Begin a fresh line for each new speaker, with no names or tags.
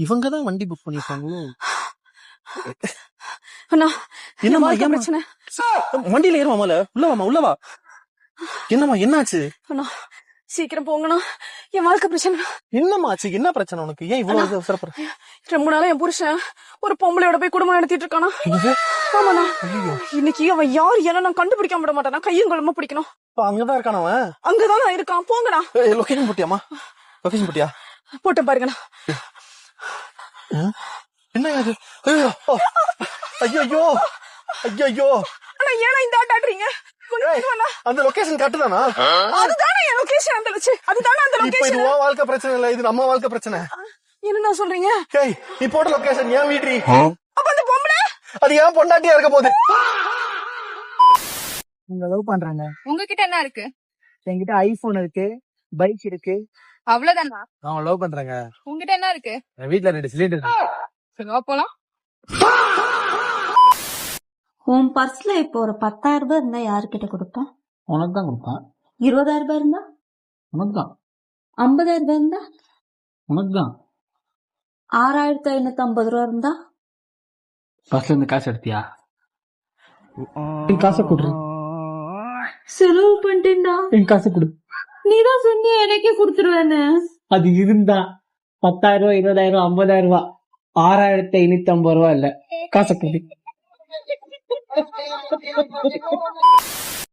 இவங்கதான் வண்டி புக் பண்ணிருக்காங்களோ?
அண்ணா
என்னம்மா
வாழ்க்கை
ஏம்மா?
பிரச்சனை.
வண்டியில ஏறுவாமல, உள்ளவாமா உள்ளவா. என்னம்மா என்னாச்சு?
அண்ணா சீக்கிரம் போங்கண்ணா, என் வாழ்க்கை பிரச்சனை.
என்னம்மா ஆச்சு? என்ன பிரச்சனை உனக்கு? ஏன் இவ்வளவு அவசரப்படுற?
ரொம்ப நாளா என் புருஷன் ஒரு பொம்பளையோட போய் குடும்பம் நடத்திட்டு இருக்கானா.
என்னது?
ஆமாண்ணா.
ஐயோ,
இன்னைக்கு அவன் யாரு என்ன நான் கண்டுபிடிக்காம விட மாட்டானா. கையும் குழம்பு பிடிக்கணும்.
இப்ப அங்கதான் இருக்கான அவன்.
அங்கதான் நான் இருக்கான். போங்கண்ணா.
லொகேஷன் போட்டியாமா? லொகேஷன் போட்டியா?
போட்டேன் பாருங்கண்ணா.
என்ன இது? ஐயோ ஐயோ ஐயோ.
அண்ணா ஏன்னா இந்த ஆட்டாடுறீங்க?
அந்த லொகேஷன் கட்டுதானா?
அதுதானே என் லொகேஷன். அந்த அதுதானே அந்த
இப்ப இது
லொகேஷன்.
உன் வாழ்க்கை பிரச்சனை இல்ல, இது நம்ம வாழ்க்கை பிரச்சனை.
என்ன சொல்றீங்க?
ஏய், நீ போட்ட லொகேஷன் ஏன் வீட்ரி?
அப்ப அந்த பொம்பளை
அது ஏன் பொண்டாட்டியா இருக்க போகுது?
உங்க லவ் பண்றாங்க.
உங்ககிட்ட என்ன இருக்கு?
என்கிட்ட ஐபோன் இருக்கு, பைக் இருக்கு.
அவ்வளவுதானா?
அவங்க லவ் பண்றாங்க.
உங்ககிட்ட என்ன இருக்கு?
என் வீட்டுல 2 சிலிண்டர் இருக்கு.
சரி, வா போலாம்.
உன் பர்ஸ்ல இப்போ ஒரு 10,000 ரூபாய் இருந்தா யாருக்கிட்ட கொடுப்பேன்?
உனக்கு தான் கொடுப்பேன்.
20,000 ரூபாய் இருந்தா?
உனக்கு தான்.
50,000 ரூபாய் இருந்தா?
உனக்கு தான்.
6,550 ரூபாய் இருந்தா?
பஸ்ல இருந்து காசு எடுத்தியா? என் காசை கொடு.
செலவு பண்ணிட்டேன்டா.
என் காசை கொடு.
நீதான் சொன்னிய எனக்கே கொடுத்துருவேன்னு.
அது இருந்தா 10,000 ரூபாய், 20,000 ரூபாய், 50,000 ரூபாய், 6,550 ரூபாய் இல்ல. காசை கொடு.